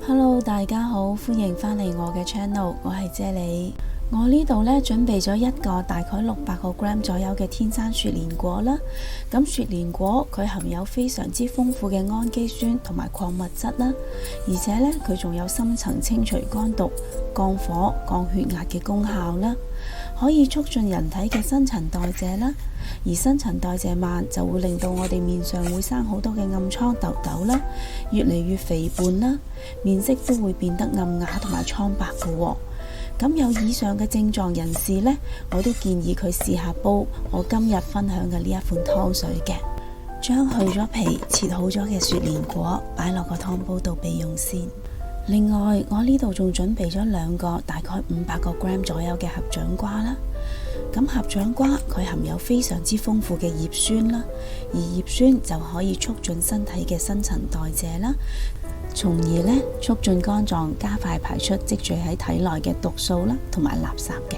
Hello， 大家好，歡迎返嚟我嘅 channel， 我係啫喱。我呢度呢，準備咗一個大概600個 gram 左右嘅天山雪蓮果啦。咁雪蓮果佢含有非常之豐富嘅氨基酸同埋礦物質啦，而且呢，佢仲有深層清除肝毒、降火、降血壓嘅功效啦，可以促進人體嘅新陳代謝啦。而新陳代謝慢就會令到我哋面上會生好多嘅暗瘡痘痘啦，越嚟越肥胖啦，面色都會變得暗啞同埋蒼白嘅喎。咁有以上嘅症狀人士呢，我都建議佢試下煲我今日分享嘅呢一款湯水嘅，將去咗皮切好咗嘅雪蓮果擺落個湯煲度備用先。另外我呢度仲準備咗2個大概500個 gram 左右嘅合掌瓜啦。咁合掌瓜佢含有非常之豐富嘅葉酸啦，而葉酸就可以促進身體嘅新陳代謝啦，從而呢促進肝臟加快排出積聚喺體內嘅毒素啦同埋垃圾嘅。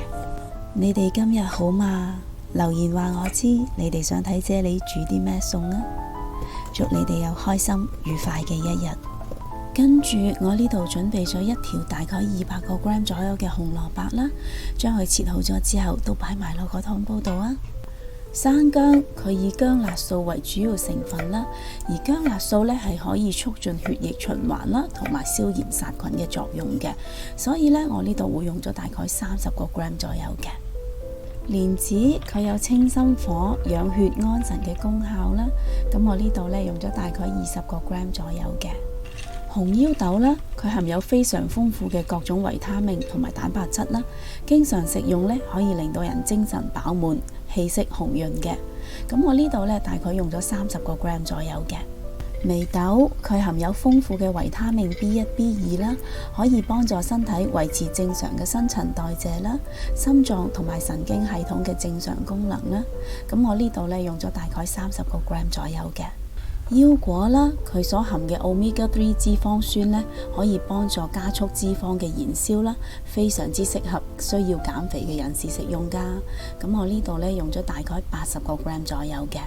你哋今日好嗎？留言話我知你哋想睇啫喱煮啲咩餸啊！祝你哋有開心愉快嘅一日。跟住我呢度準備咗一條大概200個 gram 左右嘅紅蘿蔔啦，將佢切好咗之後都擺埋落個湯煲度啊。生薑佢以薑辣素為主要成分啦，而薑辣素呢係可以促進血液循環啦，同埋消炎殺菌嘅作用嘅，所以呢，我呢度會用咗大概30個 gram 左右嘅。蓮子佢有清心火、養血安神嘅功效啦，咁我呢度呢，用咗大概20個 gram 左右嘅。紅腰豆啦，佢含有非常豐富嘅各種維他命同埋蛋白質啦，經常食用呢，可以令到人精神飽滿、氣色紅潤嘅。咁我呢度呢，大概用咗30個 gram 左右嘅。眉豆佢含有豐富嘅維他命 B1、B2 啦，可以幫助身體維持正常嘅新陳代謝啦、心臟同埋神經系統嘅正常功能啦。咁我呢度呢，用咗大概30個 gram 左右嘅。腰果啦，佢所含嘅 Omega 3脂肪酸呢，可以幫助加速脂肪嘅燃燒啦，非常之適合需要減肥嘅人士食用噶。咁我呢度呢，用咗大概80個 gram 左右嘅。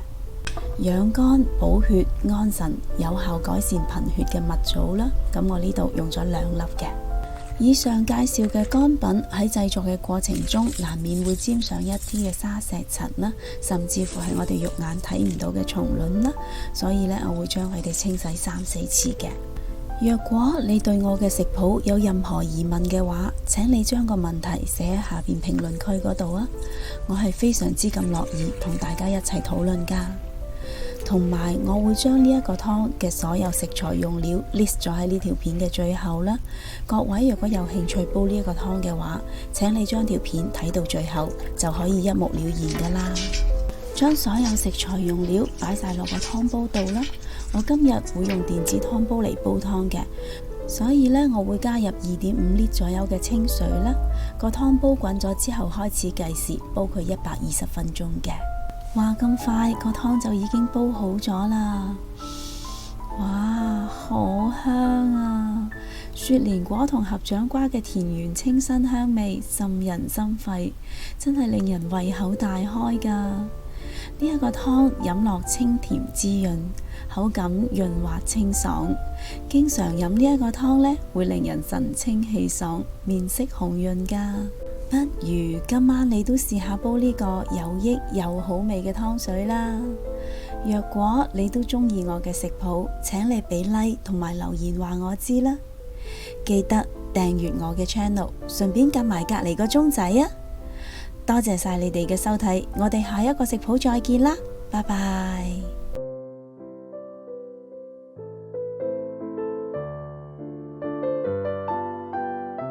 養肝補血安神，有效改善貧血嘅蜜棗啦，咁我呢度用咗2粒嘅。以上介紹嘅乾品喺製作嘅過程中，難免會沾上一啲嘅沙石塵啦，甚至乎係我哋肉眼睇唔到嘅蟲卵啦，所以呢，我會將佢哋清洗3-4次嘅。若果你對我嘅食譜有任何疑問嘅話，請你將個問題寫喺下邊評論區嗰度啊，我係非常之咁樂意同大家一齊討論噶。同埋我會將呢一個湯嘅所有食材用料 list 咗喺呢條片嘅最後啦。各位如果有興趣煲呢一個湯嘅話，請你將條片睇到最後就可以一目了然噶啦。將所有食材用料擺晒落個湯煲度啦。我今日會用電子湯煲嚟煲湯嘅，所以呢，我會加入2.5 litre左右嘅清水啦。個湯煲滾咗之後開始計時，煲佢120分鐘嘅。話咁快個湯就已經煲好咗啦，哇，好香啊！雪蓮果同合掌瓜嘅田園清新香味滲人心肺，真係令人胃口大開噶。呢一個湯飲落清甜滋潤，口感潤滑清爽，經常飲呢一個湯呢，會令人神清氣爽，面色紅潤噶。不如今晚你都試下煲呢個有益又好味嘅湯水啦。若果你都中意我嘅食譜，請你俾 like 同埋留言話我知啦。記得訂閱我嘅 channel， 順便撳埋隔籬個鐘仔啊！多謝晒你哋嘅收睇，我哋下一個食譜再見啦，拜拜。